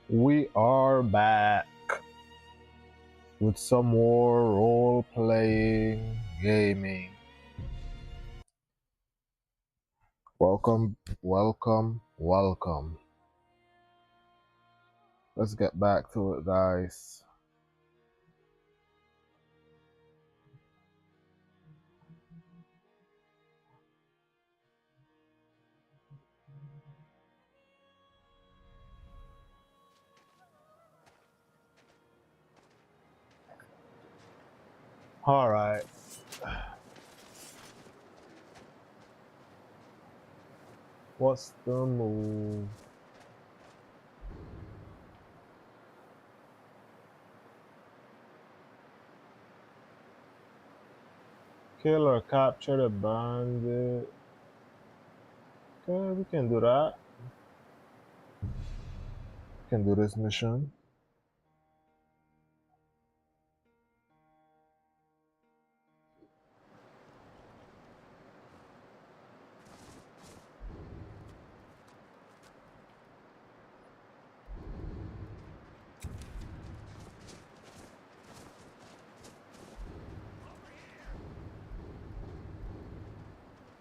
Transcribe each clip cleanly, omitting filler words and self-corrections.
We are back with some more role-playing gaming. Welcome, welcome, welcome. Let's get back to it, guys. All right. What's the move? Kill or capture the bandit. Okay, we can do that. We can do this mission.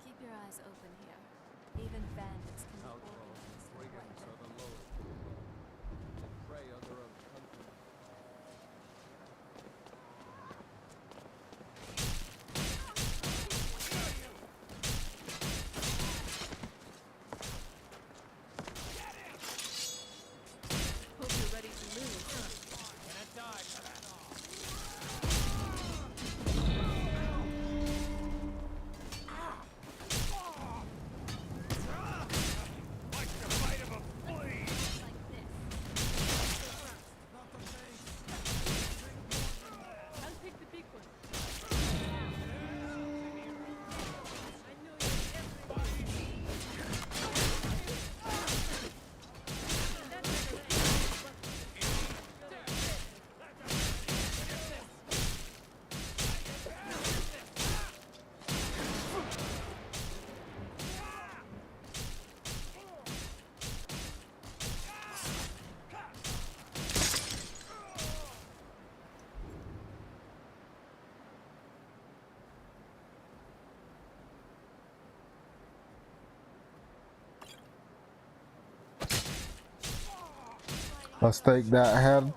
Keep your eyes open here. Even bandits can be organized and blended. Hope you're ready to lose, huh? I'll pick the big one. I know you're Let's take that head.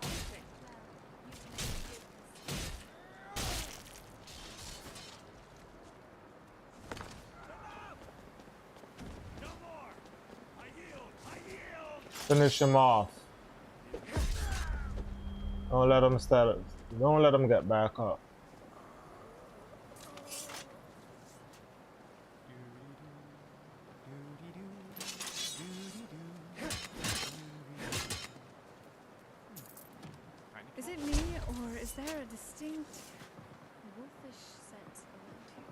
Finish him off. Don't let him start. Don't let him get back up. Is it me, or is there a distinct wolfish sense around here?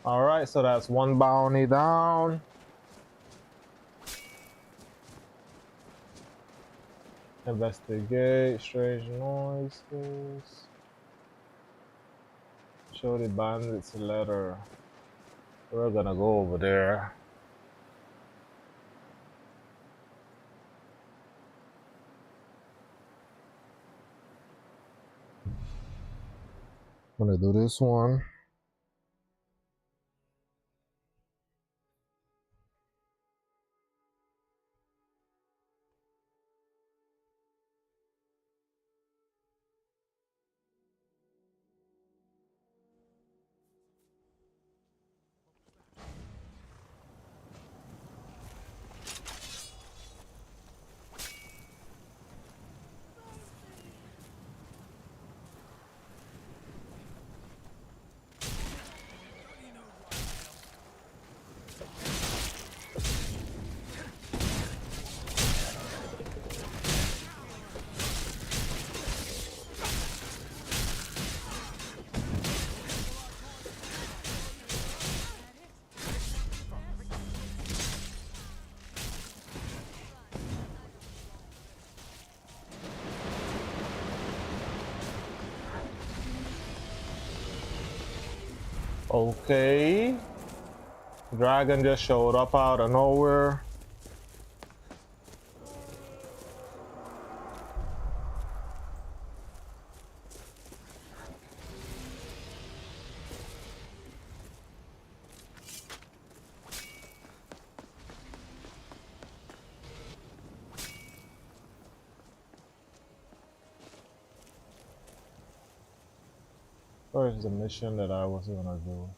All right, so that's one bounty down. Investigate strange noises. Show the bandits a letter. We're gonna go over there. I'm gonna do this one. Okay. Dragon just showed up out of nowhere. Where's the mission that I was gonna do?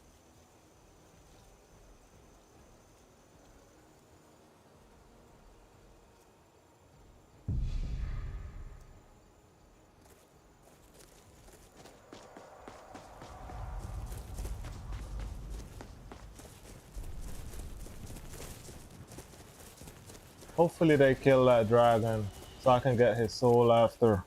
Hopefully they kill that dragon so I can get his soul after.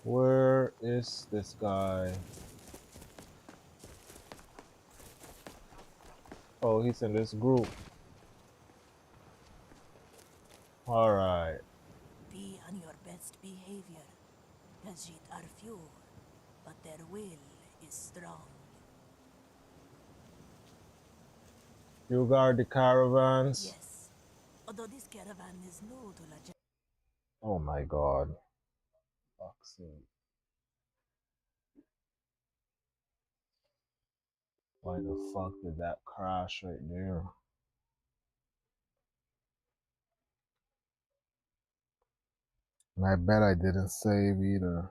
Where is this guy? Oh, he's in this group. Alright. Be on your best behavior. Khajiit are few, but their will is strong. You guard the caravans. Yes, although this caravan is new to Lajan. Oh my god. Fuck's sake. Why the fuck did that crash right there? And I bet I didn't save either.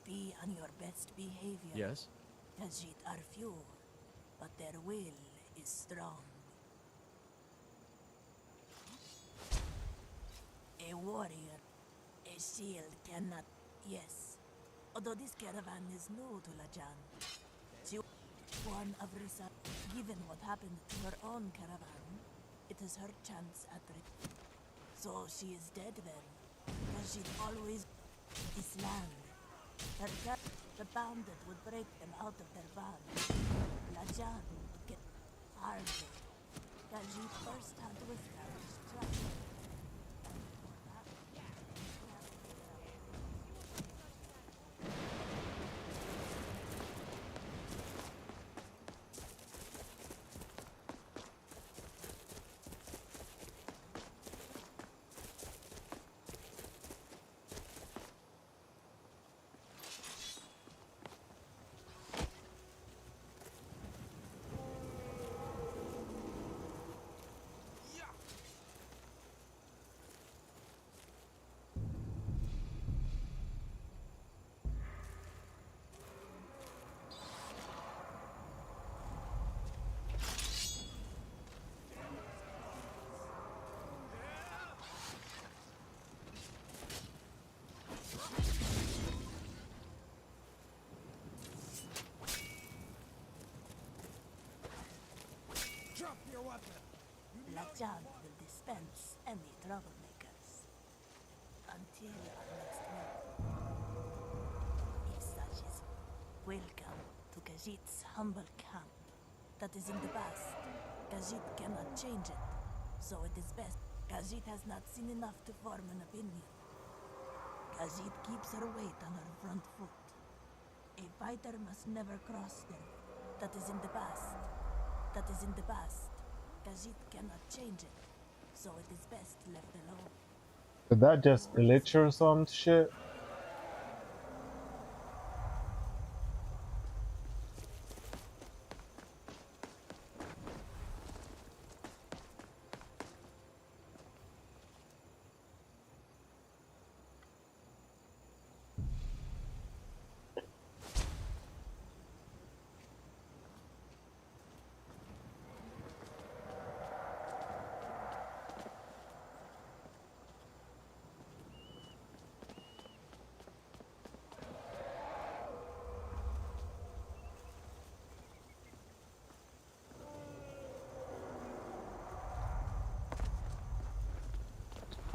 Be on your best behavior. Yes? Khajiit are few, but their will is strong. A warrior. A shield cannot. Yes. Although this caravan is new to Lajan, she was one of Risa. Given what happened to her own caravan, it is her chance at so she is dead then. Because she'd always this land. The bounded would break them out of their bonds. Lajan would get hardly. Khajiit first had to establish trust. Lajan will dispense any troublemakers until our next meeting. If such is welcome to Khajiit's humble camp. That is in the past. Khajiit cannot change it, so it is best. Khajiit has not seen enough to form an opinion. Khajiit keeps her weight on her front foot. A fighter must never cross them. That is in the past. That is in the past. Khajiit cannot change it, so it is best left alone. Did that just glitch or some shit?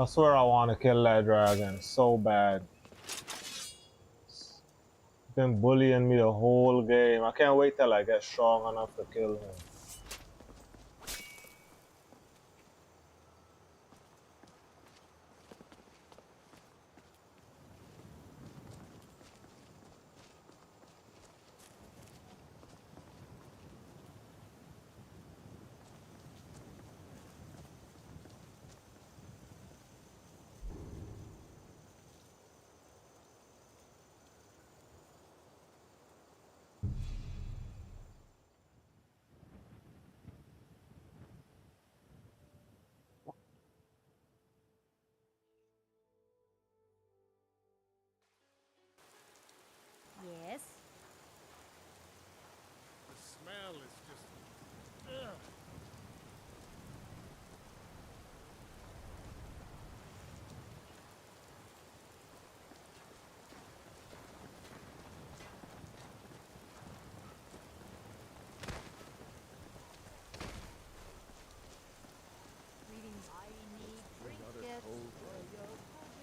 I swear I want to kill that dragon so bad. It's been bullying me the whole game. I can't wait till I get strong enough to kill him. Yes? The smell is just... Ugh. Greetings. I need trinkets for your good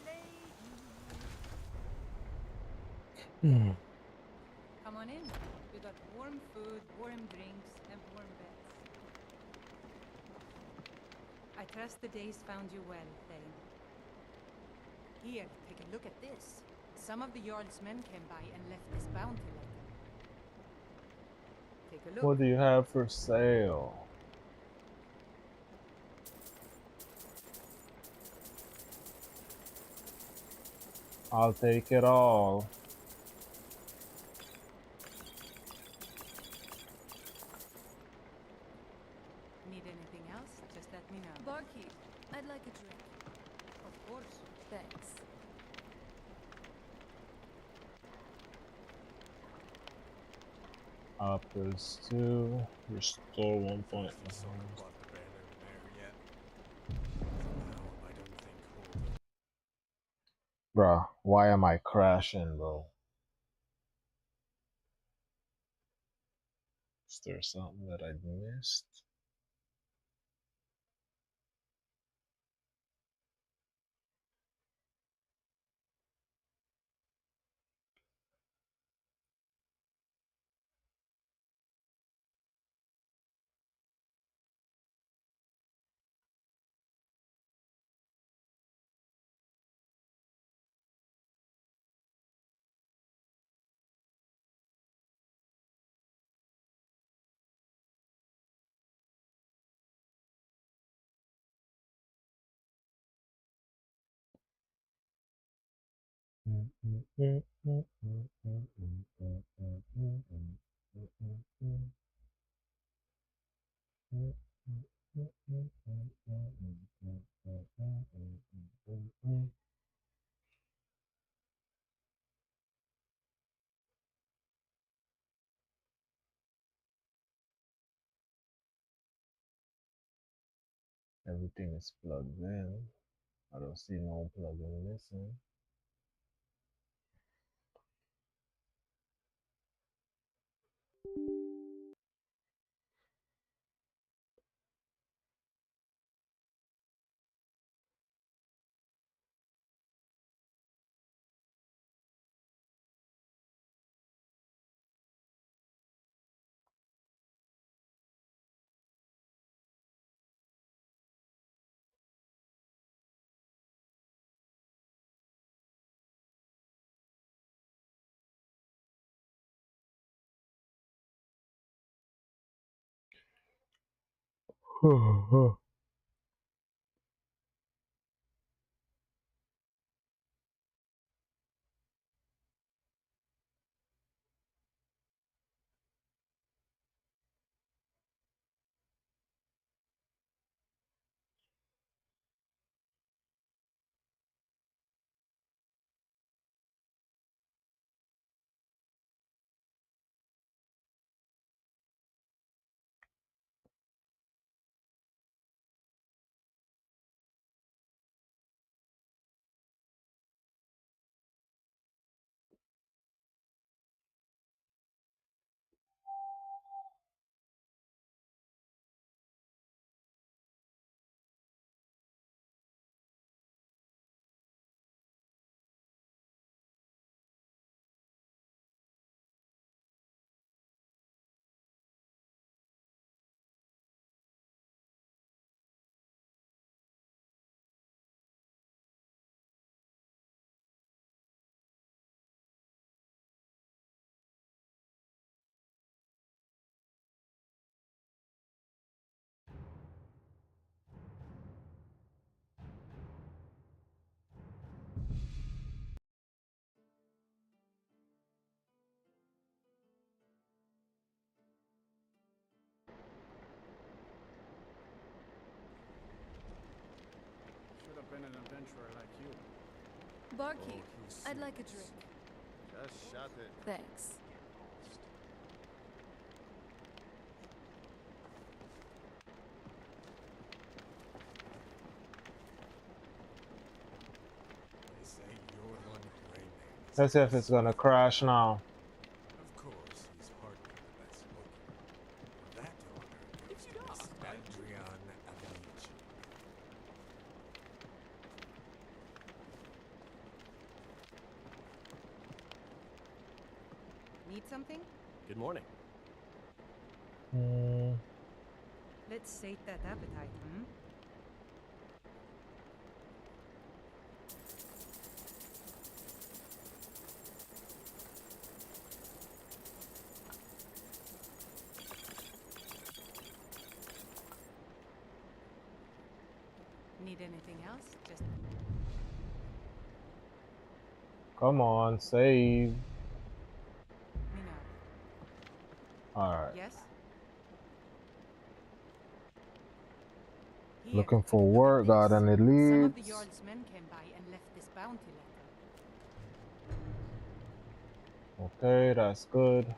lady. Come on in. We got warm food, warm drinks, and warm beds. I trust the days found you well, Thane. Here, take a look at this. Some of the Jarl's men came by and left this bounty letter. Take a look. What do you have for sale? I'll take it all. Need anything else? Just let me know. Barkeep, I'd like a drink. Of course. Thanks. Apples 2. Restore 1 point. Sort of got the banner there yet. For now, I don't think hold Bruh, why am I crashing, bro? Is there something that I missed? Everything is plugged in. I don't see no plugin missing. Should have been an adventurer like you. Barkeep, Oh, he's I'd like a serious. drink. Just shut it. Thanks. They say you're the one brain name. Let's see if it's gonna crash now. Of course, he's hardly the best looking. That honor goes to Miss Adrian Avenici. Need something? Good morning. Let's sate that appetite, hmm? Need anything else? Just Come on, save. me know. Alright. Yes? Here, Looking take a for look at work, got this. any Some of the leads? Jarl's men came by and left this bounty letter. Okay, that's good.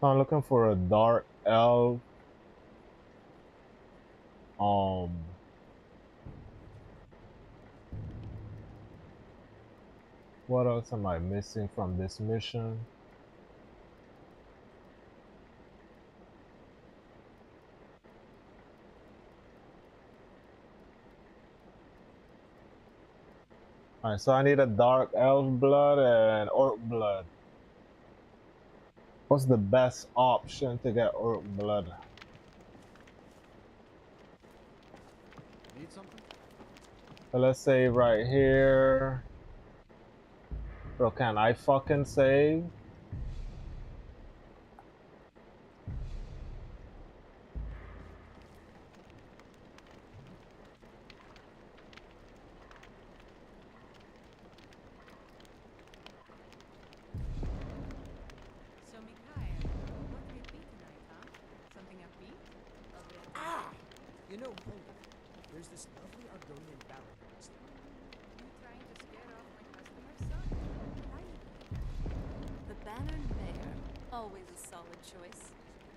I'm looking for a dark elf. What else am I missing from this mission? Alright, so I need a dark elf blood and orc blood. What's the best option to get orc blood? Need something? So let's save right here. Bro, can I fucking save? So, Mikhail, what will it be tonight, huh? Something upbeat? You know, hold on. There's this lovely Argonian ballad. You trying to scare off my customers, son? The Bannered Mayor, always a solid choice.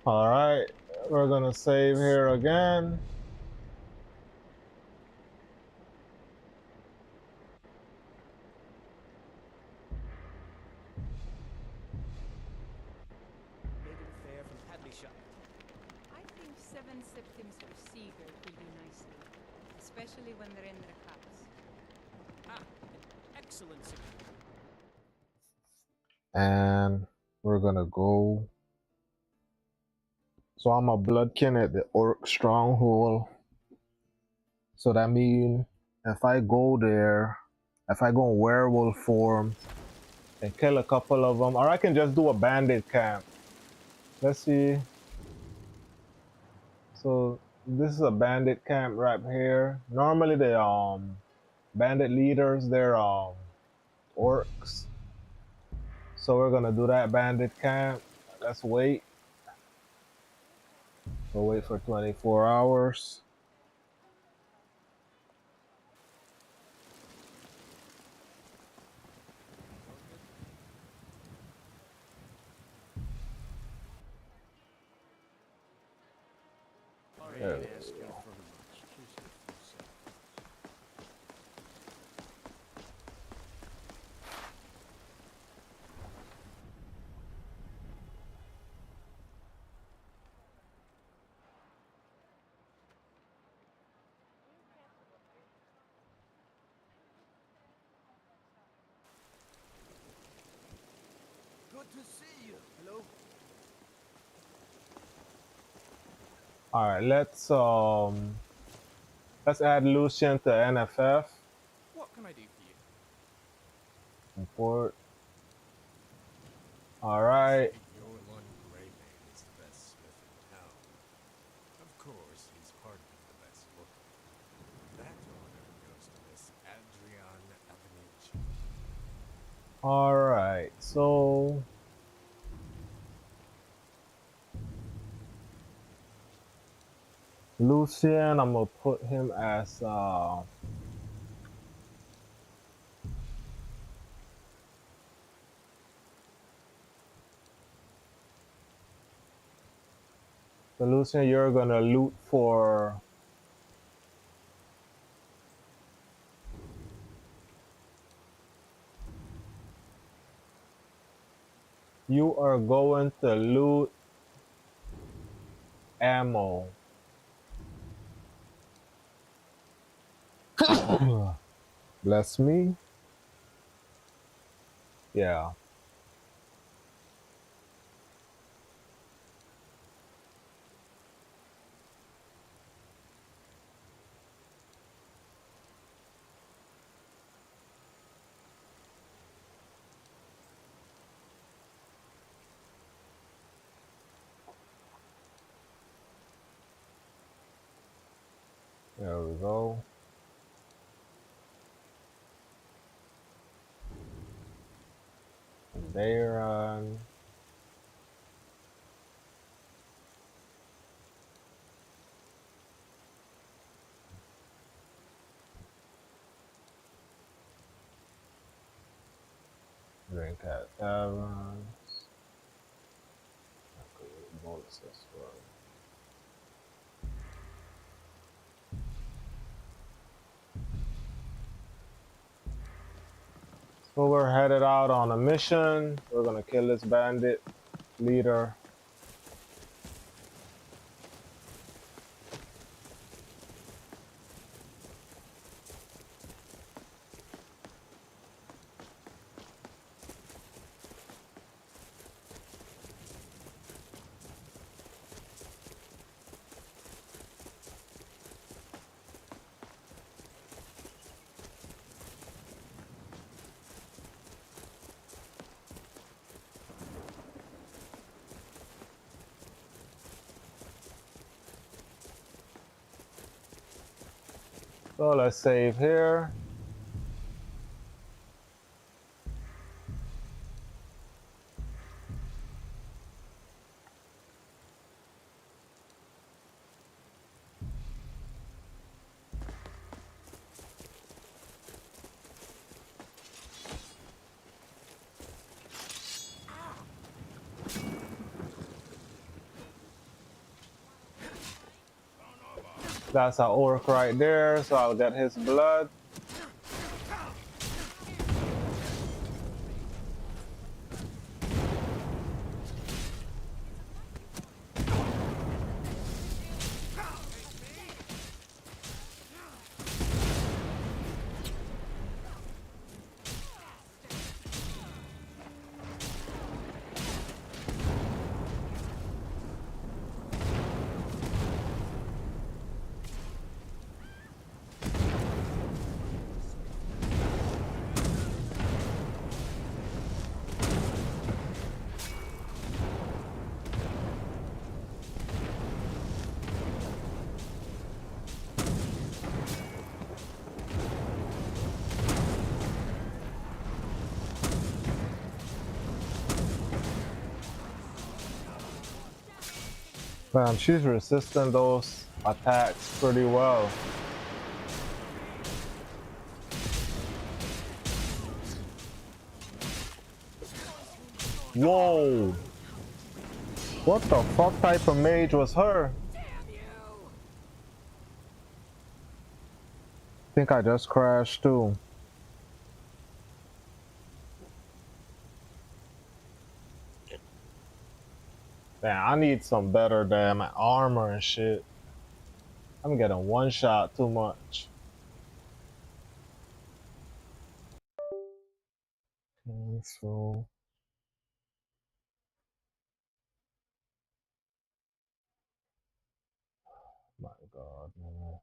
Alright, we're gonna save here again. Made it fair from Hadleyshire. I think 7 septims for Sigurd will do nicely, especially when they're in their cups. Ah, an excellent suggestion. And we're gonna go. So I'm a bloodkin at the orc stronghold. So that means if I go there, if I go in werewolf form and kill a couple of them, or I can just do a bandit camp. Let's see. So this is a bandit camp right here. Normally the bandit leaders, they're orcs. So we're gonna do that bandit camp. Let's wait. We'll wait for 24 hours. There we Ask you go. for much. Just a few seconds. Good to see you. Hello? All right, let's add Lucian to NFF. What can I do for you? Import. All right. Your one Greymane is the best smith in town. Of course, he's hardly the best looking. That honor goes to Miss Adrian Avenici. All right. So Lucian, I'm gonna put him as so Lucian, you're gonna loot for you are going to loot ammo. Bless me. Yeah. There we go. There drink at taverns. What's this one? So we're headed out on a mission. We're gonna kill this bandit leader. So let's save here. That's our orc right there, so I'll get his blood. Man, she's resisting those attacks pretty well. Whoa! What the fuck type of mage was her? Think I just crashed too. Man, I need some better damn armor and shit. I'm getting one shot too much. Okay, so my god, man.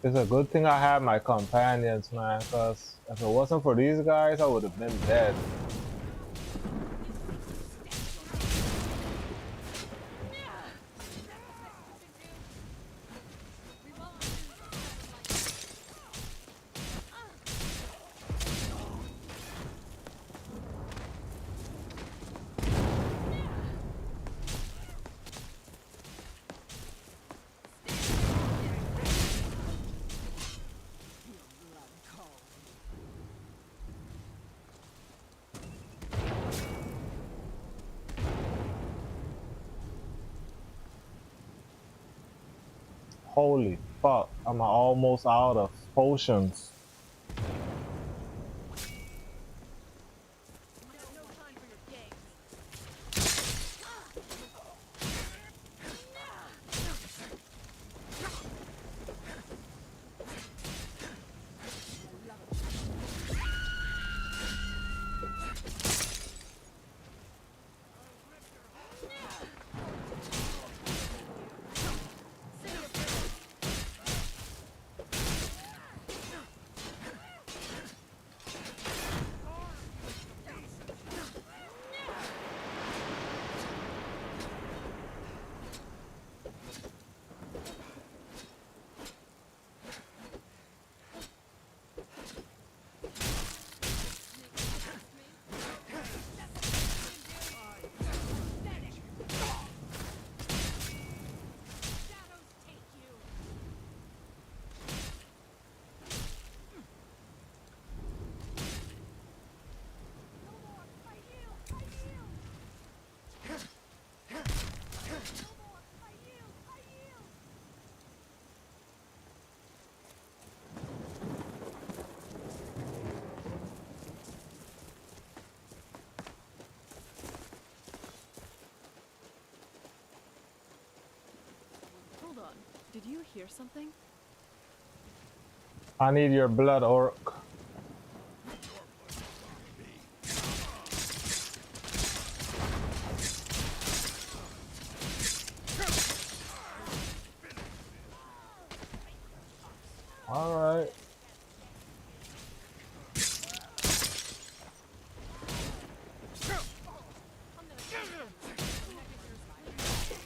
It's a good thing I had my companions, man, because if it wasn't for these guys, I would have been dead. Holy fuck, I'm almost out of potions. Did you hear something? I need your blood, orc. All right.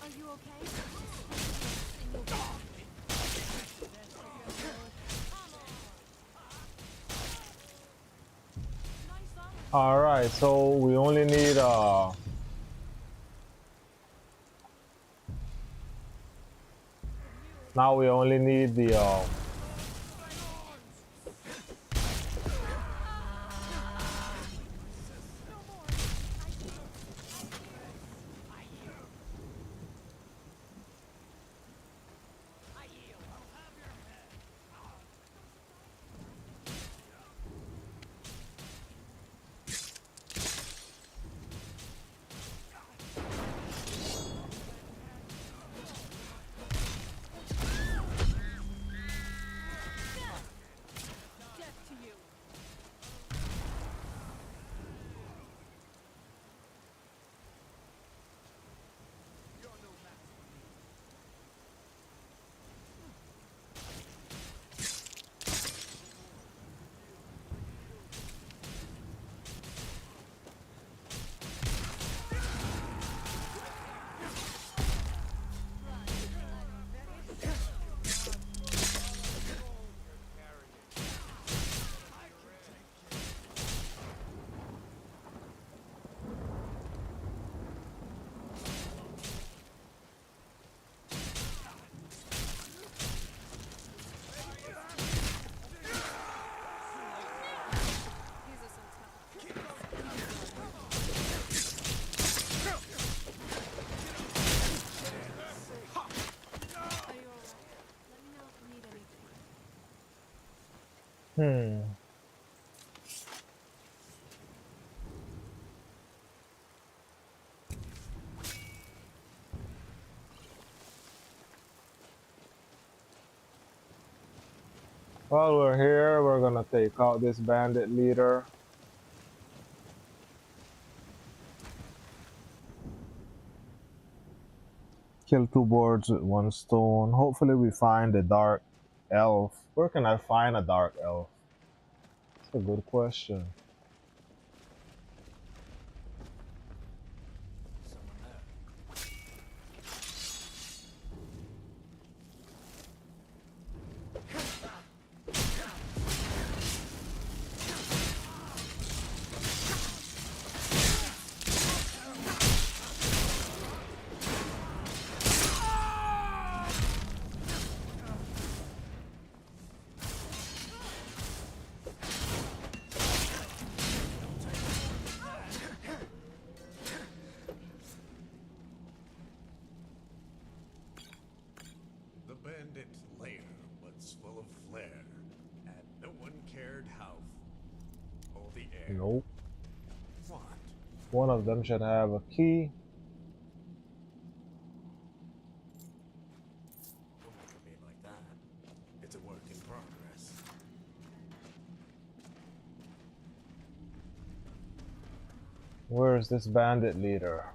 Are you okay? All right, so we only need now we only need the Hmm. While we're here, we're gonna take out this bandit leader. Kill two birds with one stone. Hopefully we find a dark elf. Where can I find a dark elf? That's a good question. Someone there. The bandit lair was full of flair, and no one cared how. All the air. Nope. What? One of them should have a key. Don't look at me like that. It's a work in progress. Where's this bandit leader?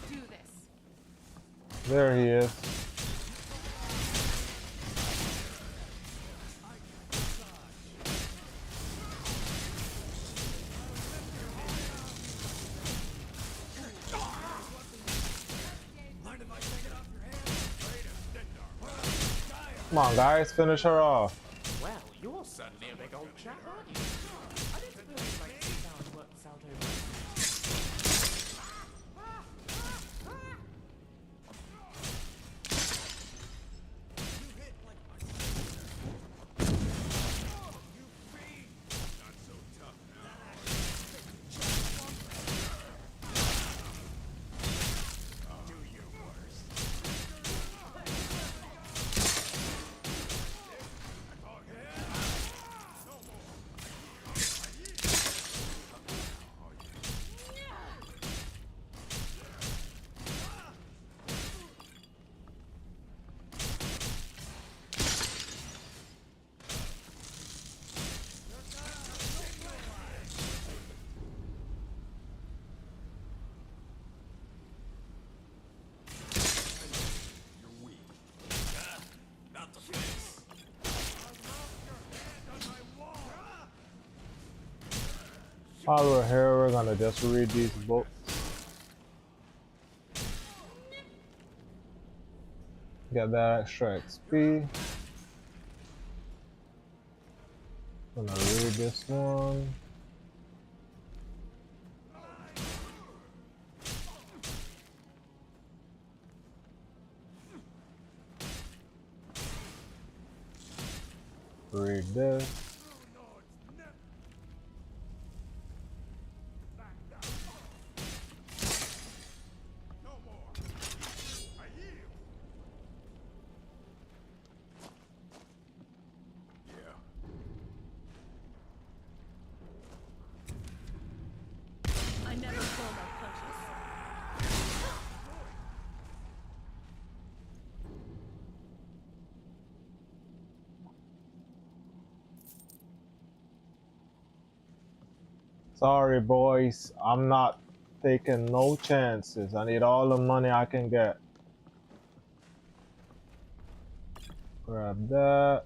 Do this. There he is. Come on, guys, finish her off. Well, you're certainly a big old chap, aren't you? I don't suppose you'd like to sit down and work this out over. Not so tough now. Do your worst. You're weak. Not the face. While we're here, we're gonna just read these books. Get that extra XP. Gonna read this one. Read this. No more. I yield. Yeah. I never pull my punches. Sorry, boys. I'm not taking no chances. I need all the money I can get. Grab that.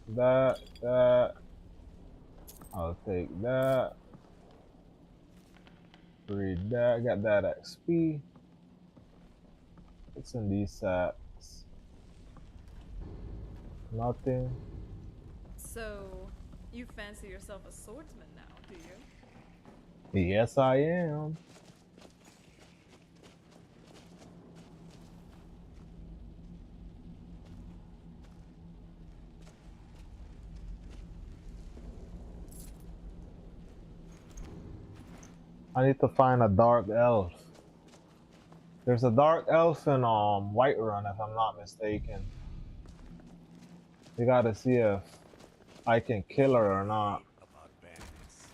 That. I'll take that. Read that. Get that XP. What's in these sacks? Nothing. So, you fancy yourself a swordsman now, do you? Yes, I am. I need to find a dark elf. There's a dark elf in Whiterun, if I'm not mistaken. We gotta see if I can kill her or not. About bandits.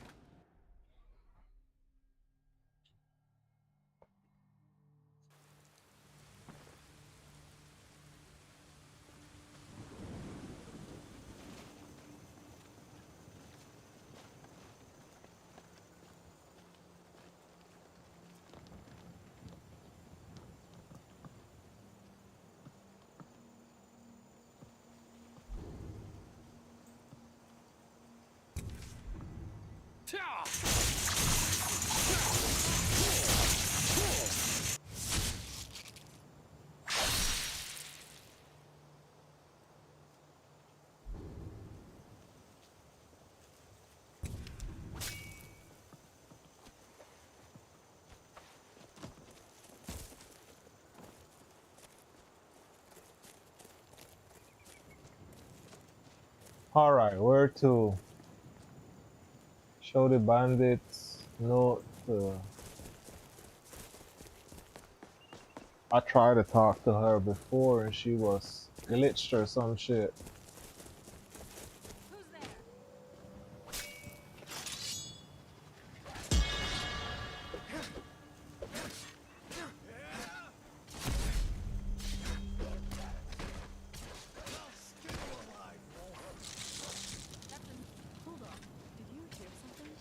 Alright, where to? Show the bandits note to... I tried to talk to her before and she was glitched or some shit. Who's there? Hold on. Did you hear something?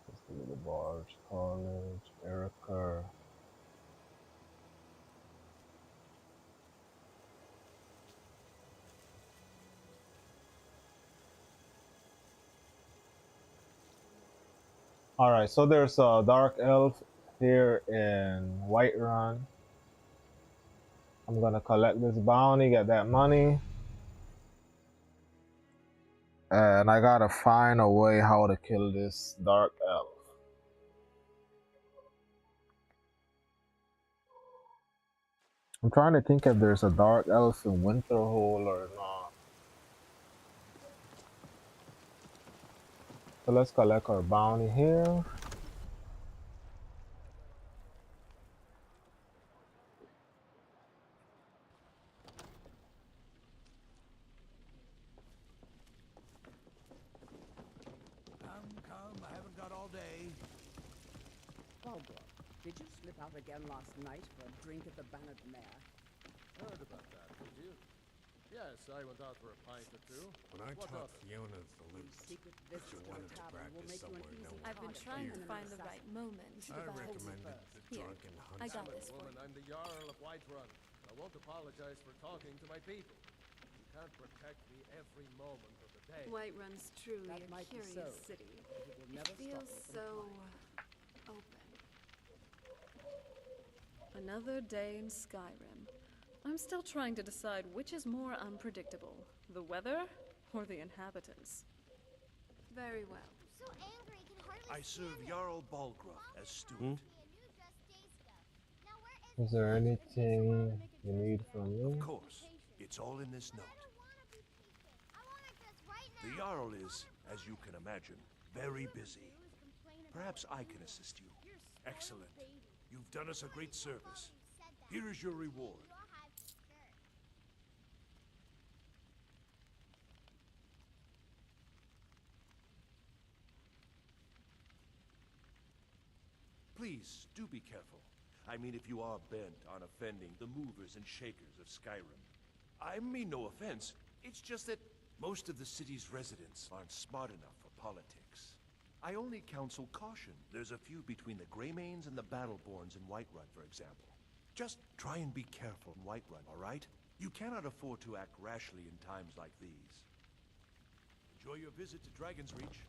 Just a little barge, college, Erica. Alright, so there's a dark elf here in Whiterun. I'm gonna collect this bounty, get that money. And I gotta find a way how to kill this dark elf. I'm trying to think if there's a dark elf in Winterhold or not. So let's collect our bounty here. Come, I haven't got all day. Balgor, did you slip out again last night for a drink at the Bannered Mare? Heard about that, did you? Yes, I went out for a pint or two. When I What taught of it? Fiona the lute, Secret but you visits to wanted the to tavern will practice make you an somewhere no easy one I've been could trying to hear. find the right moment. I recommended the Here, drunken I got huntsman. this for Woman, you. I'm the Jarl of Whiterun. I won't apologize for talking to my people. You can't protect me every moment of the day. Whiterun's truly That a might be curious so, city. but it will It never stop feels me from so trying. open. Another day in Skyrim. I'm still trying to decide which is more unpredictable, the weather or the inhabitants. Very well. So angry, I can hardly I serve stand it. Jarl Balgruuf as steward. Is there anything you need from Of me? course, it's all in this note. The Jarl is, as you can imagine, very busy. Perhaps I can assist you. Excellent. You've done us a great service. Here is your reward. Please, do be careful. I mean, if you are bent on offending the movers and shakers of Skyrim. I mean no offense. It's just that most of the city's residents aren't smart enough for politics. I only counsel caution. There's a feud between the Greymanes and the Battleborns in Whiterun, for example. Just try and be careful in Whiterun, all right? You cannot afford to act rashly in times like these. Enjoy your visit to Dragon's Reach.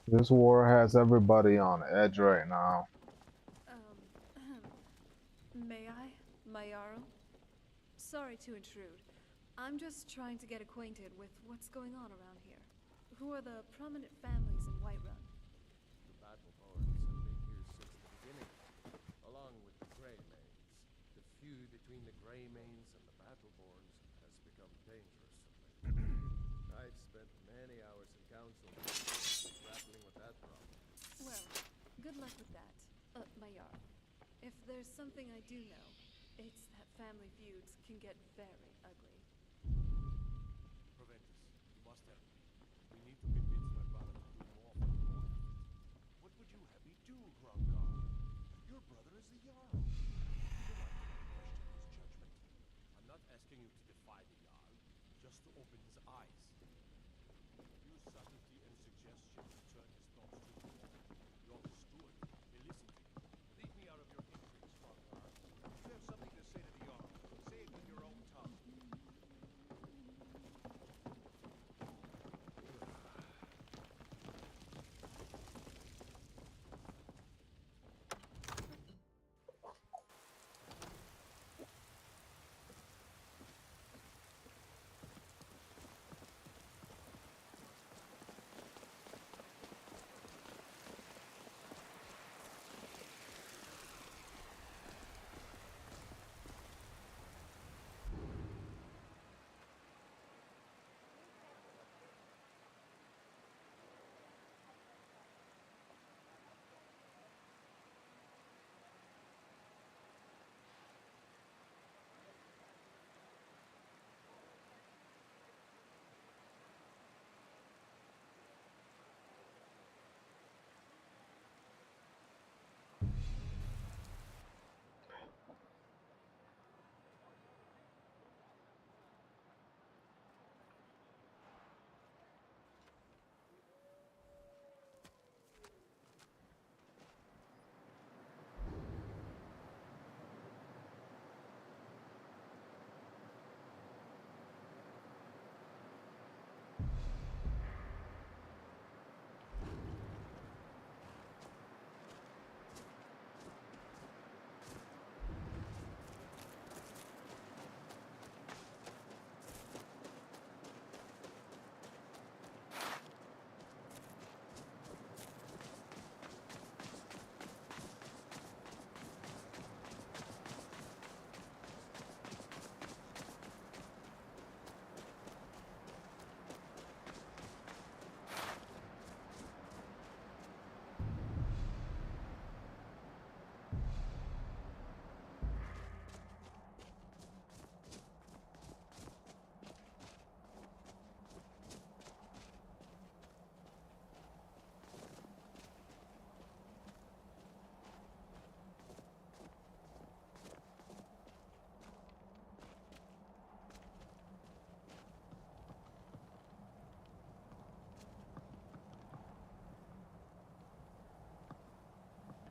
This war has everybody on edge right now. May I, my Jarl? Sorry to intrude. I'm just trying to get acquainted with what's going on around here. Who are the prominent families in Whiterun? The Battleborns have been here since the beginning, along with the Greymanes. The feud between the Greymanes and the Battleborns has become dangerous of late. I've spent many hours in council grappling with that problem. Well, good luck with that, my Jarl. If there's something I do know, it's that family feuds can get very ugly. Proventus, you must help me. We need to convince my brother to do more for the Lord. What would you have me do, Grungar? Your brother is the Jarl. You don't have to question his judgment. I'm not asking you to defy the Jarl, just to open his eyes. Use subtlety and suggestion to turn his thoughts to the wrong. You're his steward. He'll listen to you. Leave me out of your intrigues, Grungar. If you have something to say to the Jarl, say it with your own tongue.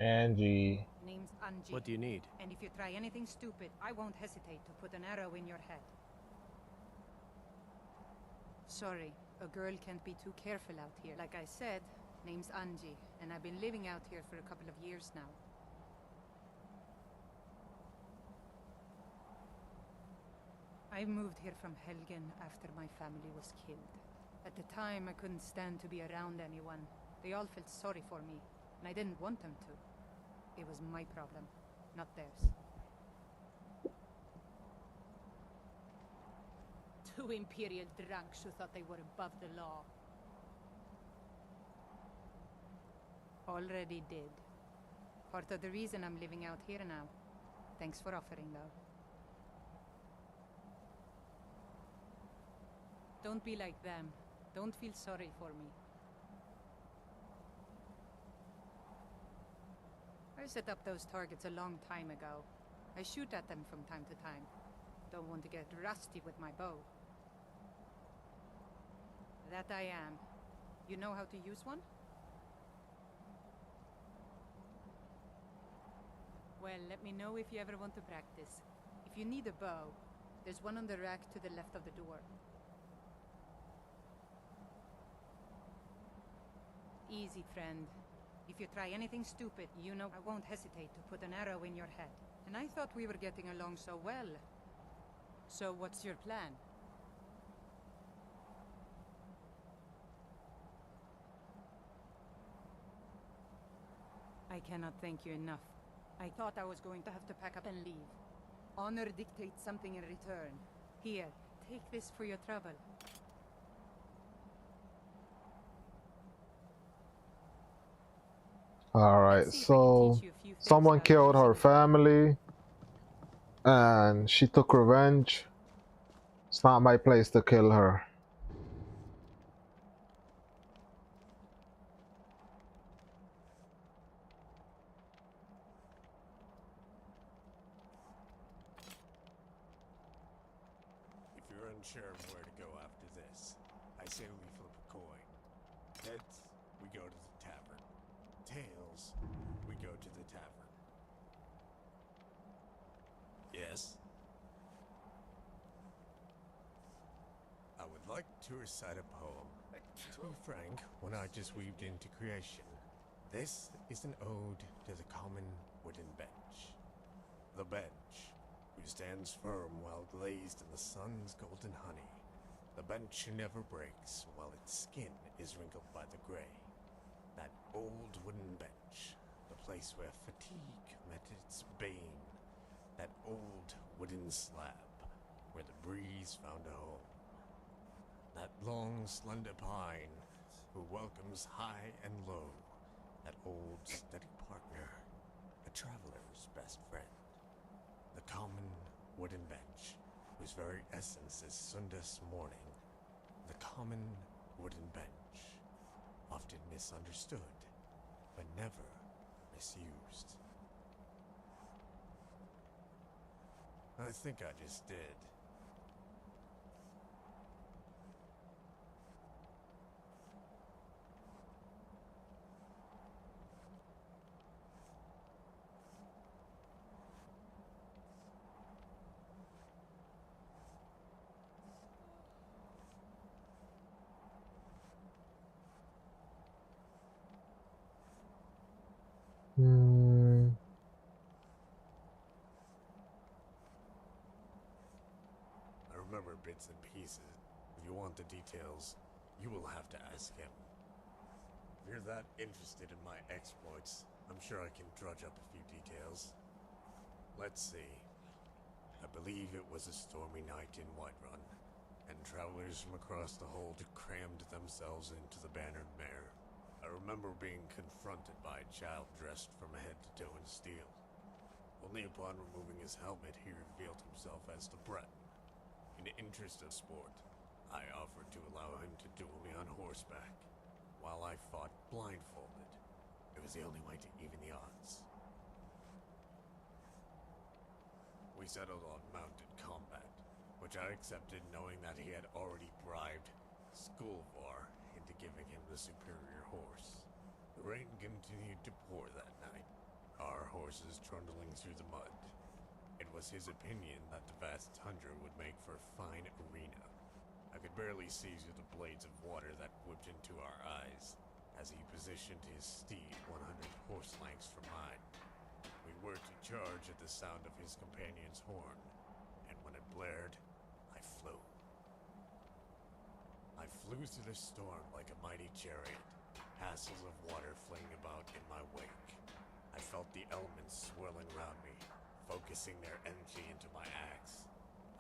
Angie. Name's Angie. What do you need? And if you try anything stupid, I won't hesitate to put an arrow in your head. Sorry, a girl can't be too careful out here. Like I said, name's Angie, and I've been living out here for a couple of years now. I moved here from Helgen after my family was killed. At the time, I couldn't stand to be around anyone. They all felt sorry for me, and I didn't want them to. It was my problem, not theirs. Two Imperial drunks who thought they were above the law. Already did. Part of the reason I'm living out here now. Thanks for offering, though. Don't be like them. Don't feel sorry for me. I set up those targets a long time ago. I shoot at them from time to time. Don't want to get rusty with my bow. That I am. You know how to use one? Well, let me know if you ever want to practice. If you need a bow, there's one on the rack to the left of the door. Easy, friend. If you try anything stupid, you know I won't hesitate to put an arrow in your head. And I thought we were getting along so well. So what's your plan? I cannot thank you enough. I thought I was going to have to pack up and leave. Honor dictates something in return. Here, take this for your trouble. Alright, Let's see if I can so teach you a few things someone about killed her using family and she took revenge. It's not my place to kill her. If you're unsure of where to go after this, I say we flip a coin. Heads, we go to the tavern. Tails, we go to the tavern. Yes? I would like to recite a poem. To be frank, one I just weaved into creation. This is an ode to the common wooden bench. The bench, who stands firm while glazed in the sun's golden honey. The bench who never breaks while its skin is wrinkled by the gray. That old wooden bench, the place where fatigue met its bane. That old wooden slab, where the breeze found a home. That long, slender pine, who welcomes high and low. That old, steady partner, a traveler's best friend. The common wooden bench, whose very essence is Sundas morning. The common wooden bench, often misunderstood, but never misused. I think I just did. I remember bits and pieces. If you want the details, you will have to ask him. If you're that interested in my exploits, I'm sure I can drudge up a few details. Let's see. I believe it was a stormy night in Whiterun, and travelers from across the hold crammed themselves into the Bannered Mare. I remember being confronted by a child dressed from head to toe in steel. Only upon removing his helmet he revealed himself as the Breton. In the interest of sport, I offered to allow him to duel me on horseback, while I fought blindfolded. It was the only way to even the odds. We settled on mounted combat, which I accepted knowing that he had already bribed Skulvar into giving him the superior horse. The rain continued to pour that night, our horses trundling through the mud. It was his opinion that the vast tundra would make for a fine arena. I could barely see through the blades of water that whipped into our eyes, as he positioned his steed 100 horse lengths from mine. We were to charge at the sound of his companion's horn, and when it blared, I flew. I flew through the storm like a mighty chariot, hassles of water flinging about in my wake. I felt the elements swirling around me, focusing their energy into my axe.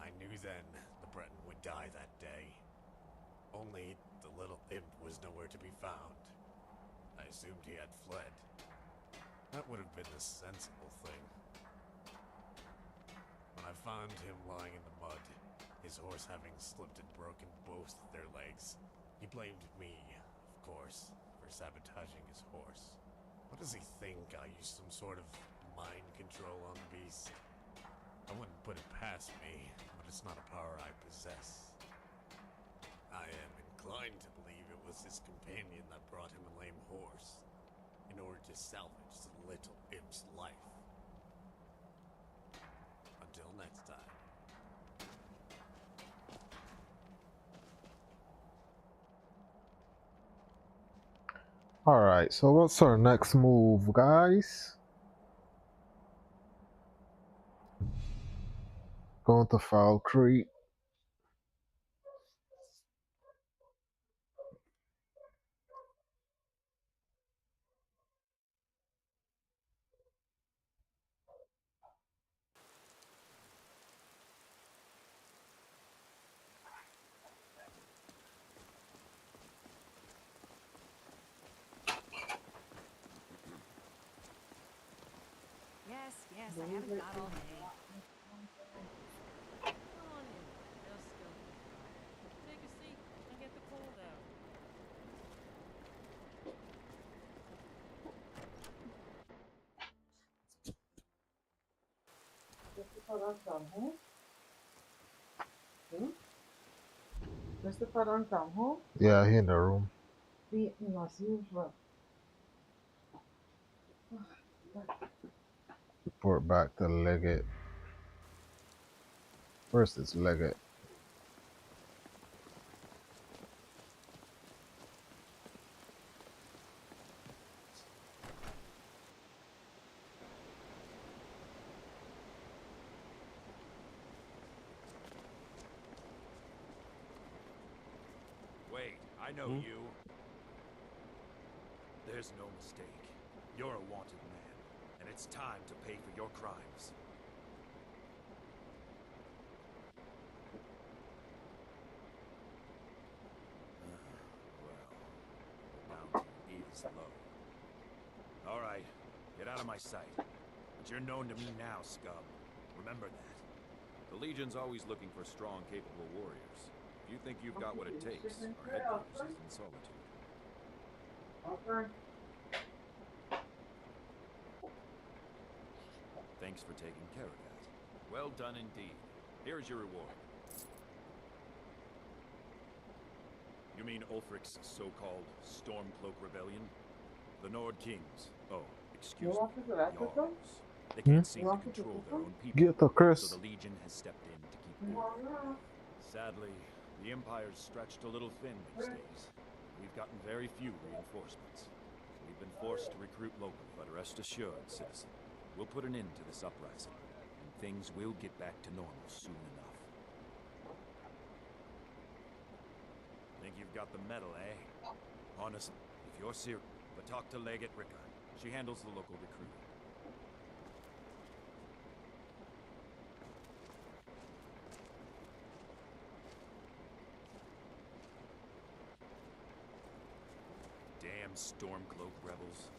I knew then the Breton would die that day. Only the little imp was nowhere to be found. I assumed he had fled. That would have been the sensible thing. When I found him lying in the mud, his horse having slipped and broken both their legs, he blamed me, of course, for sabotaging his horse. What does he think? I used some sort of mind control on the beast? I wouldn't put it past me, but it's not a power I possess. I am inclined to believe it was his companion that brought him a lame horse, in order to salvage the little imp's life. Until next time. Alright, so what's our next move, guys? Going to Foul Creek. Yes, I haven't got all day. Come on in. Just go. Take a seat and get the cold out. Mr. Padon come home? Yeah, he in the room. Beaten as usual. Report back to Leggett. First it's Leggett. Wait, I know you. There's no mistake. You're a wanted man, and it's time to pay for your crimes. Well, the bounty is low. All right, get out of my sight. But you're known to me now, scum. Remember that. The Legion's always looking for strong, capable warriors. If you think you've got what it takes, our headquarters is in Solitude. Okay. Thanks for taking care of that. Well done indeed. Here's your reward. You mean Ulfric's so-called Stormcloak Rebellion? The Nord Kings. Oh, excuse me. Jarls. They can't seem to control their own people. Get the curse. So the Legion has stepped in to keep order. Sadly, the Empire's stretched a little thin these days. We've gotten very few reinforcements. We've been forced to recruit locally, but rest assured, citizen, we'll put an end to this uprising, and things will get back to normal soon enough. Think you've got the medal, eh? Honestly, if you're serious, but talk to Legate Ricka. She handles the local recruiting. Damn Stormcloak rebels.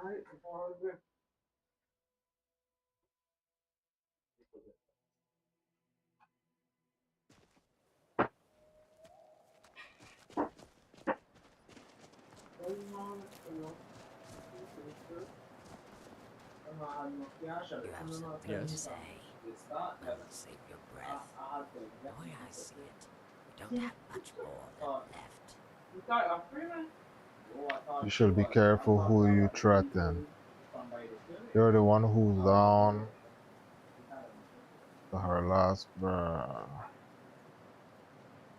Alright, before we go. You have something to say? Well, save your breath. The way I see it, we don't have much more left. You should be careful who you threaten. You're the one who's down. To her last breath.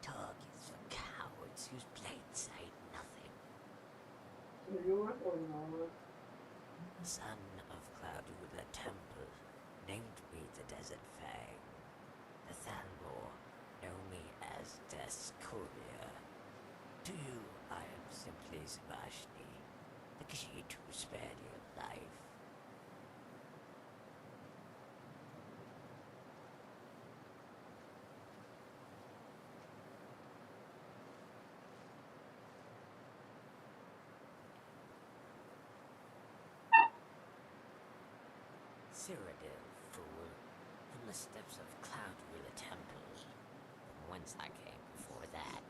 Targets for cowards whose blades say nothing. So you went or no? The son of Cloud Ruler Temple named me the Desert Fang. The Thalmor know me as Death's Courier. To you, I am simply Sebashni, the Khajiit who spared your life. Cyrodiil, fool, from the steps of Cloud Ruler Temple, from whence I came before that.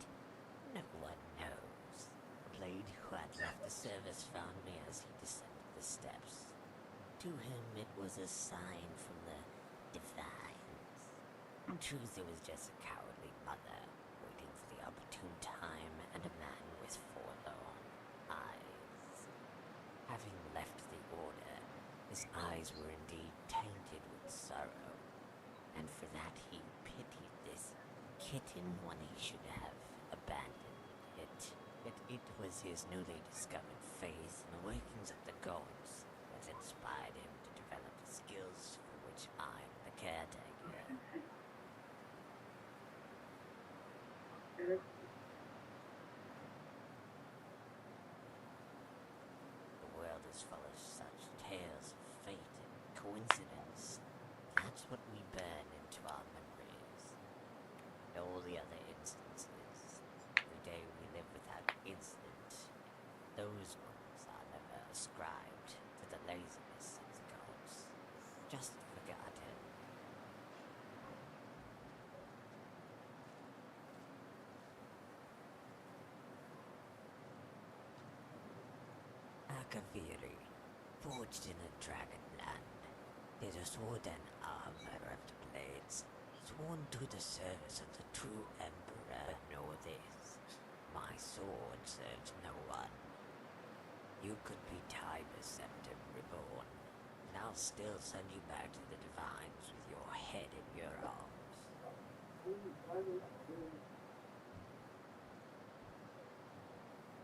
No one knows. The blade who had left the service found me as he descended the steps. To him it was a sign from the divines. In truth, it was just a cowardly mother, waiting for the opportune time and a man with forlorn eyes. Having left the order, his eyes were indeed tainted with sorrow, and for that he pitied this kitten when he should have abandoned it. Yet it was his newly discovered faith in the workings of the gods that inspired him to develop the skills for which I'm the caretaker. The world is full of such tales of fate and coincidence. That's what we burn into our memories. And all the other instances, every day we live without incident, those ones are never ascribed to the laziness of the gods, just forgotten. Akaviri, forged in a dragon land, is a sword and armor of the blades, sworn to the service of the true emperor. But know this, my sword serves no one. You could be Tiber Septim reborn, and I'll still send you back to the divines with your head in your arms.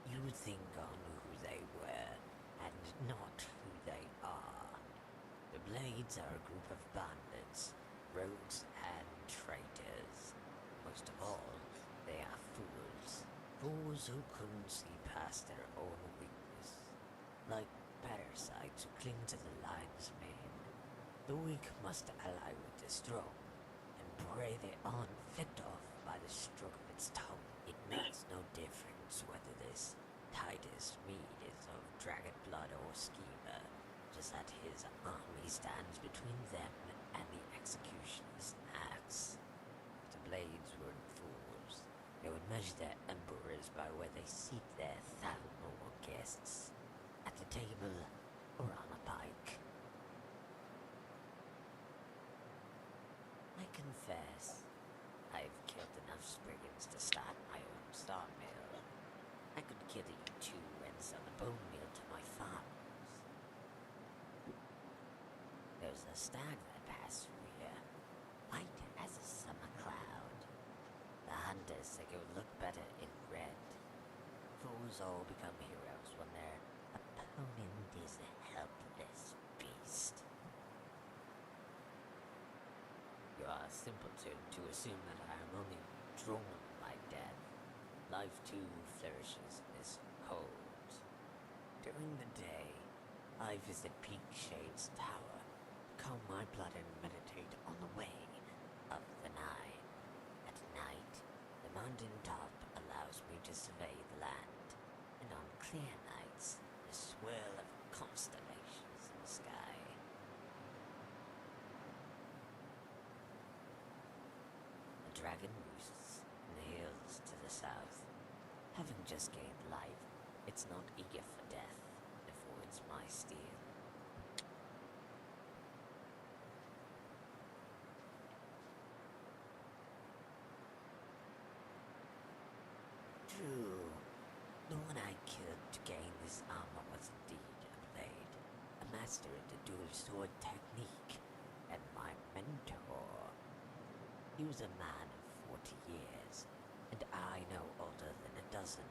You would think I knew who they were, and not who they are. The Blades are a group of bandits, rogues, and traitors. Most of all, they are fools. Fools who couldn't see past their own weakness. Like parasites who cling to the lion's mane. The weak must ally with the strong, and pray they aren't flicked off by the stroke of its tongue. It makes no difference whether this Titus Mead is of dragon blood or schemer, just that his army stands between them and the executioner's axe. If the Blades weren't fools, they would measure their emperors by where they seat their Thalmor guests, at the table or on a pike. I confess, I've killed enough Spriggans to start my own sawmill. I could kill you too and sell the bone meal to my farmers. There's a stag that passed through here, white as a summer cloud. The hunters think it would look better in red. Fools all become heroes when their opponent is a helpless beast. You are a simpleton to assume that I am only drawn by death. Life too flourishes in this hold. During the day, I visit Peak Shade's tower, calm my blood and meditate on the way of the Nine. At night, the mountain top allows me to survey the land, and on clear nights, the swirl of constellations in the sky. A dragon roosts in the hills to the south. Having just gained life, it's not eager for death, it avoids my steel. True, the one I killed to gain this armor was indeed a blade, a master of the dual sword technique, and my mentor. He was a man of 40 years, and I no older than a dozen.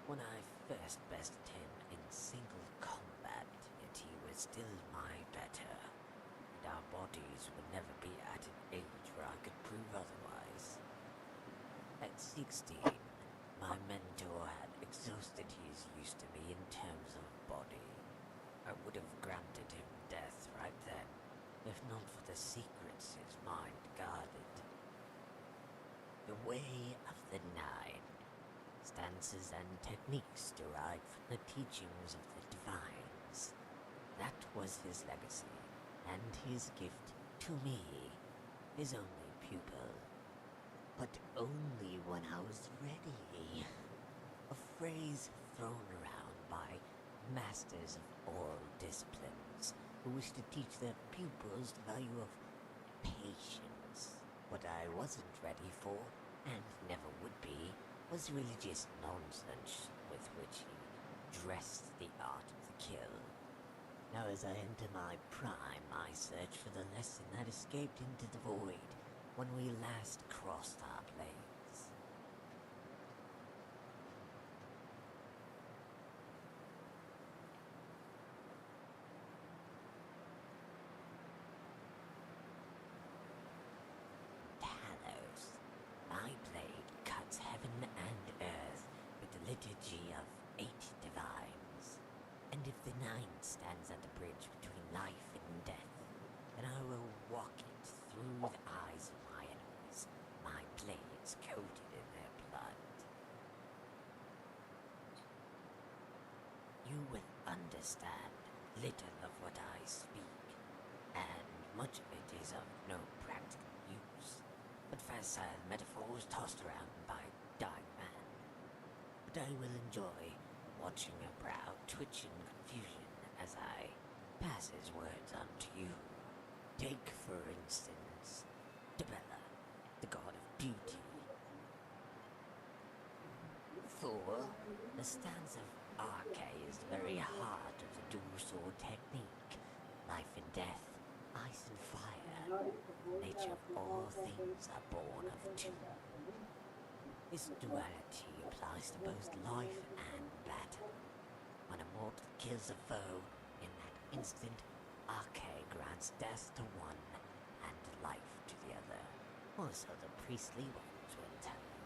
When I first bested him in single combat, yet he was still my better, and our bodies would never be at an age where I could prove otherwise. At 16, my mentor had exhausted his use to me in terms of body. I would have granted him death right then, if not for the secrets his mind guarded. The Way of the Nine. Stances and techniques derived from the teachings of the divines. That was his legacy, and his gift to me, his only pupil. But only when I was ready. A phrase thrown around by masters of all disciplines who wish to teach their pupils the value of patience. What I wasn't ready for, and never would be, was religious nonsense with which he dressed the art of the kill. Now as I enter my prime, I search for the lesson that escaped into the void when we last crossed our blades. Talos. My blade cuts heaven and earth with the liturgy of 8 divines. And if the 9th stands at the bridge between life and death, then I will walk it through the eyes of my enemies, my blades coated in their blood. You will understand little of what I speak, and much of it is of no practical use, but facile metaphors tossed around by dying man. But I will enjoy watching your brow twitch in confusion as I pass his words on to you. Take, for instance, Dibella, the god of beauty. Thor, the stance of Arche is the very heart of the dual sword technique. Life and death, ice and fire. Nature of all things are born of two. This duality applies to both life and battle. When a mortal kills a foe, in that instant, Arche grants death to one and life to the other. Also the priestly ones will tell you.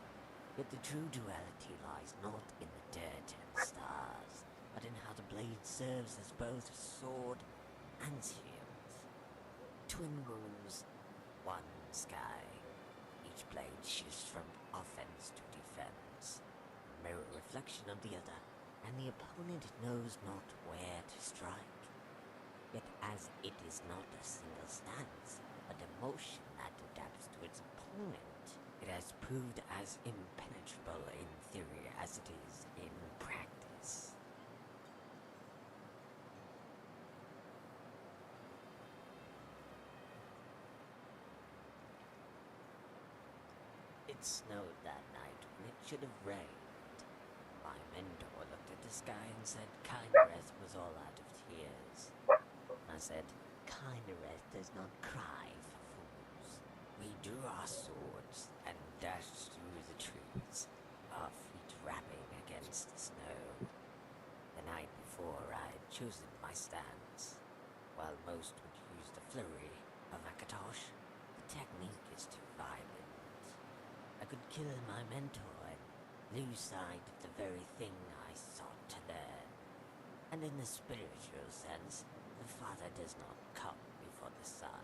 Yet the true duality lies not in the dirt and stars, but in how the blade serves as both sword and shield. Twin wounds, one sky. Each blade shifts from offense to defense, a mirror reflection of the other, and the opponent knows not where to strike. Yet as it is not a single stance, but a motion that adapts to its opponent, it has proved as impenetrable in theory as it is in practice. It snowed that night when it should have rained. My mentor looked at the sky and said Kynareth was all out of tears. I said, Kynareth does not cry for fools. We drew our swords and dashed through the trees, our feet rapping against the snow. The night before I had chosen my stance. While most would use the flurry of Akatosh, the technique is too violent. I could kill my mentor and lose sight of the very thing I sought to learn. And in the spiritual sense, the father does not come before the son.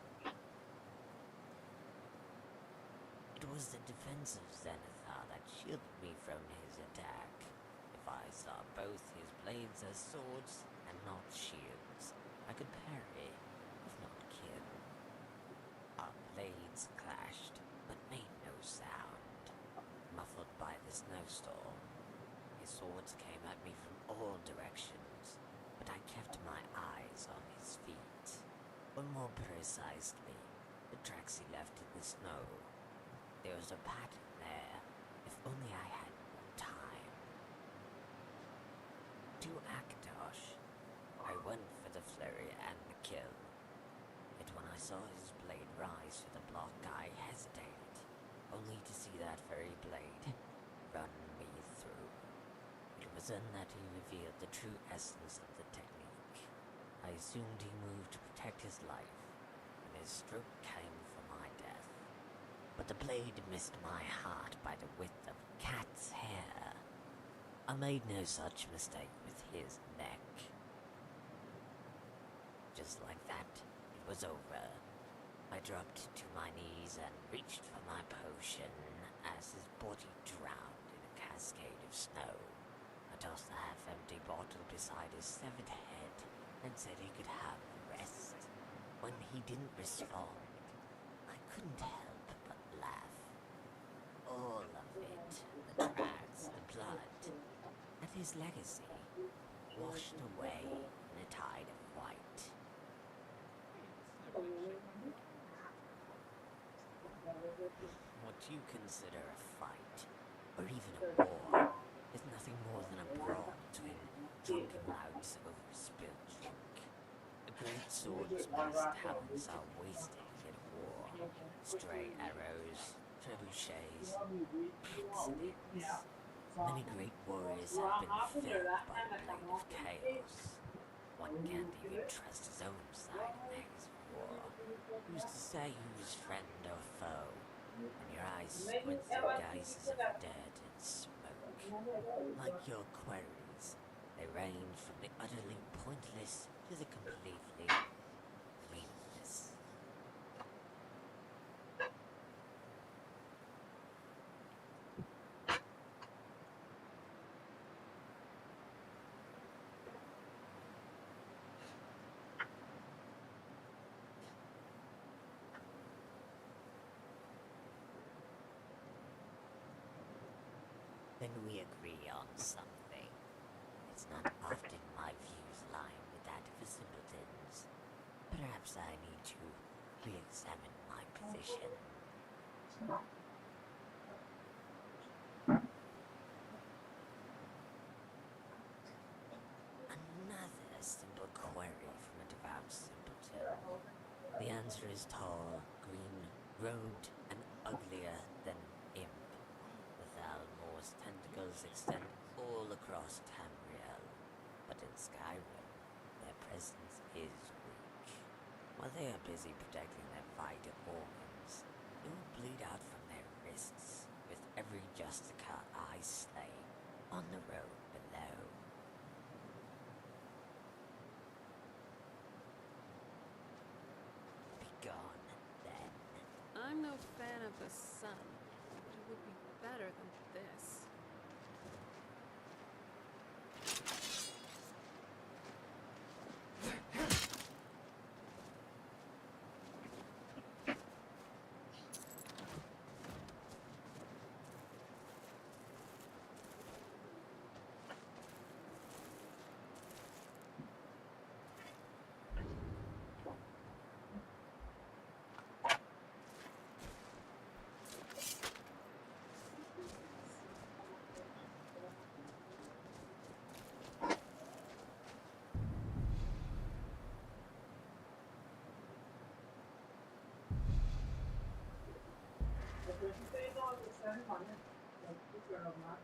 It was the defense of Zenithar that shielded me from his attack. If I saw both his blades as swords and not shields, I could parry, if not kill. Our blades clashed, but made no sound, muffled by the snowstorm. His swords came at me from all directions, but I kept my eyes on his feet, or more precisely, the tracks he left in the snow. There was a pattern there, if only I had more time. To Akatosh, I went for the flurry and the kill. Yet when I saw his blade rise to the block, I hesitated. that very blade run me through. It was then that he revealed the true essence of the technique. I assumed he moved to protect his life, and his stroke came for my death. But the blade missed my heart by the width of a cat's hair. I made no such mistake with his neck. Just like that, it was over. I dropped to my knees and reached for my potion as his body drowned in a cascade of snow. I tossed the half-empty bottle beside his severed head and said he could have the rest. When he didn't respond, I couldn't help but laugh. All of it, the tracks, the blood, and his legacy, washed away in a tide of white. What you consider a fight, or even a war, is nothing more than a brawl between drunken louts over spilled drink. A great swordsman's talents are wasted in war. Stray arrows, trebuchets, accidents. Many great warriors have been felled by the blade of chaos. One can't even trust his own side in days of war. Who's to say who's friend or foe? When your eyes squint through geyses of dirt and smoke. Like your queries, they range from the utterly pointless to the completely meaningless. Then we agree on something. It's not often my views line with that of a simpletons. Perhaps I need to re-examine my position. Another simple query from a devout simpleton. The answer is tall, green, robed, and uglier than imp. The Thalmor's tentacles extend all across Tamriel, but in Skyrim, their presence is weak. While they are busy protecting their vital organs, they will bleed out from their wrists with every Justicar I slay on the road below. Be gone, then. I'm no fan of the sun, but it would be better than this.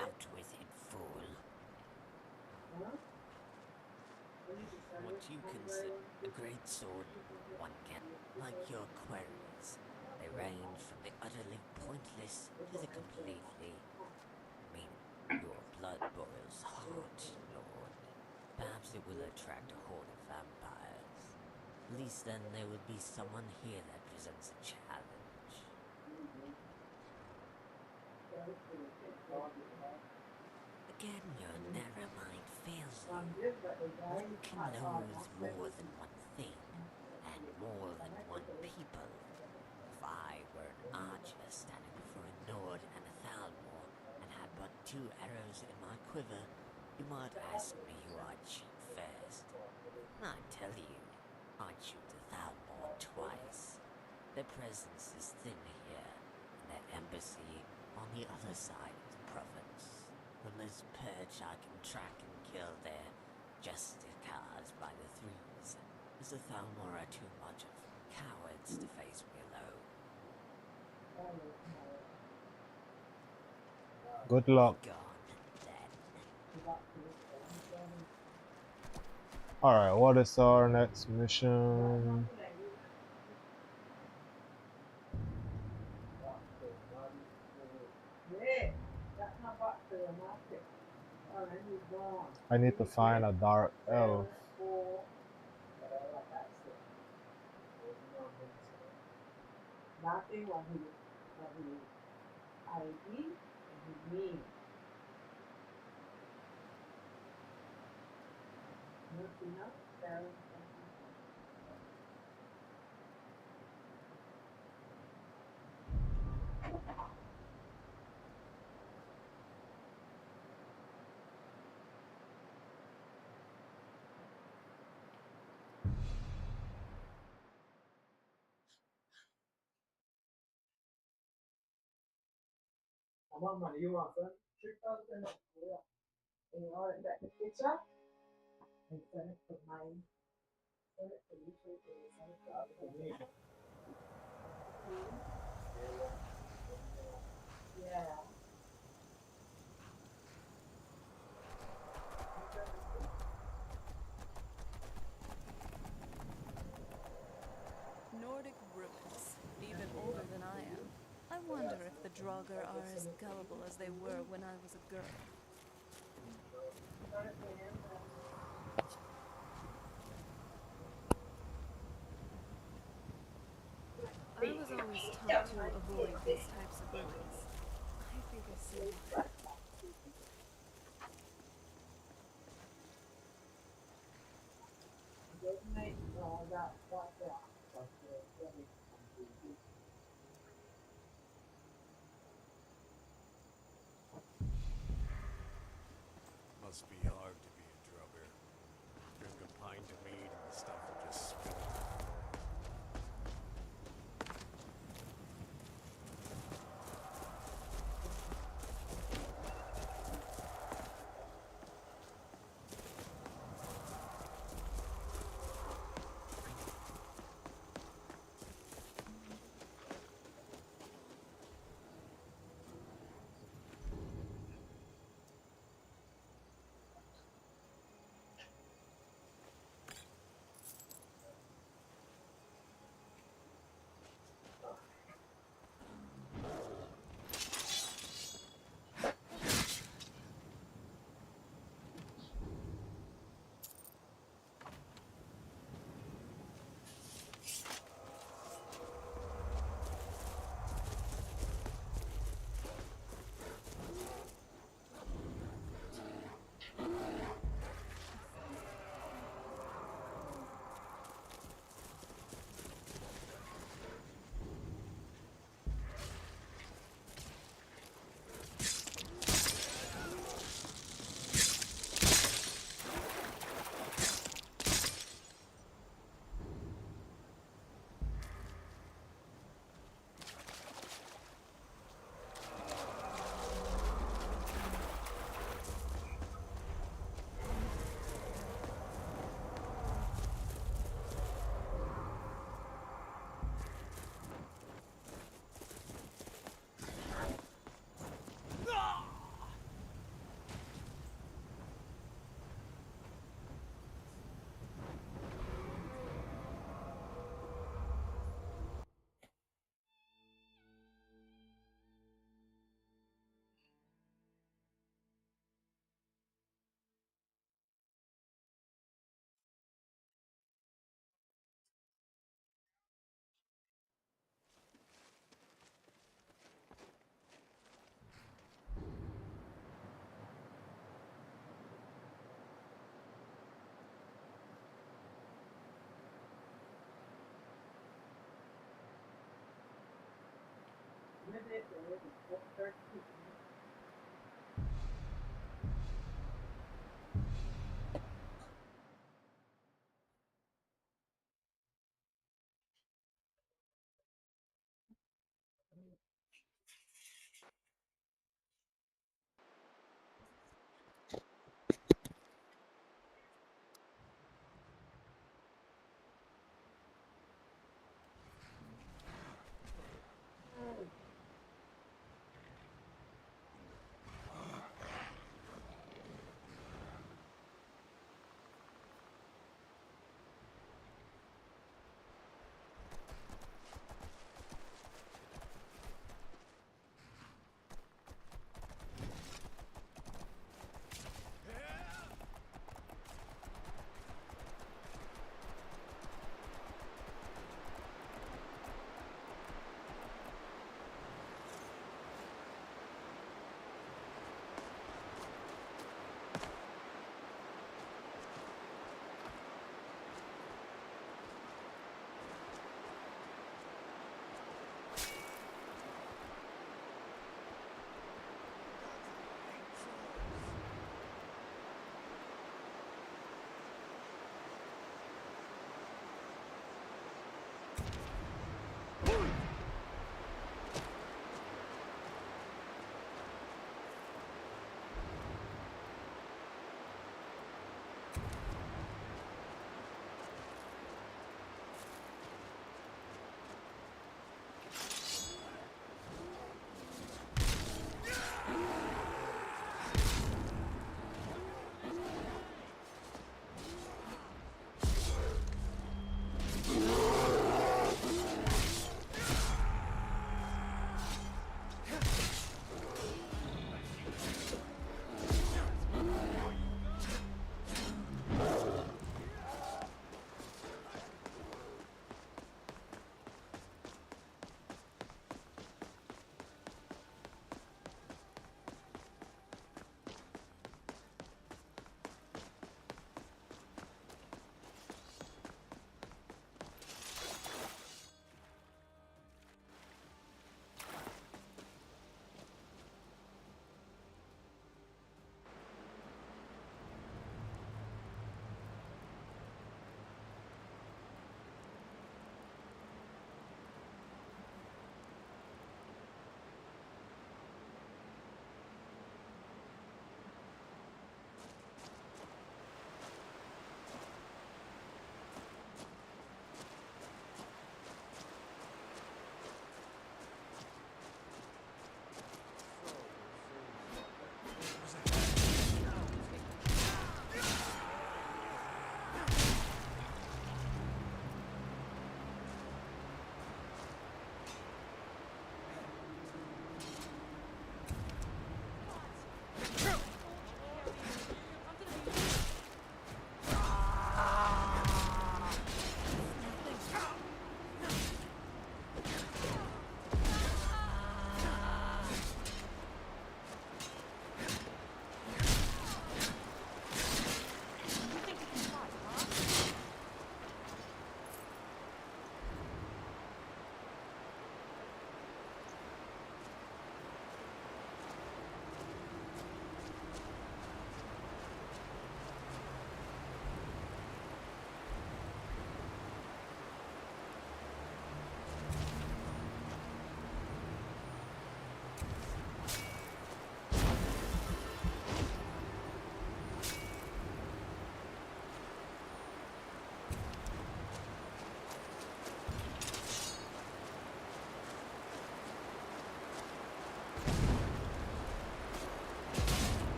Out with it, fool. What you consider a great sword, one can, like your queries, they range from the utterly pointless to the completely mean. Your blood boils hot, Lord. Perhaps it will attract a horde of vampires. At least then there will be someone here that presents a challenge. Again, your narrow mind fails you. One can loathe more than one thing, and more than one people. If I were an archer standing before a Nord and a Thalmor, and had but 2 arrows in my quiver, you might ask me who I'd shoot first. And I tell you, I'd shoot the Thalmor twice. Their presence is thin here, and their embassy on the other side of the province. From this perch I can track and kill their Justicars by the threes, as the Thalmor are too much of cowards to face me alone. Good luck. Gone then. Alright, what is our next mission? I need to find a dark elf. Nordic ruins, even older than I am. I wonder if the Draugr are as gullible as they were when I was a girl. I was always taught to avoid these types of ruins. I think I see why. Must be hard to be a drugger. Drink a pint of mead and the stuff will just spill on the floor.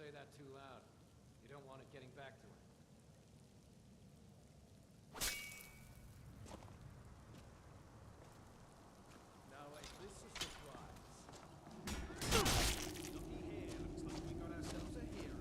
say that too loud. You don't want it getting back to her. Now, is this a surprise? Looky here, looks like we got ourselves a hero.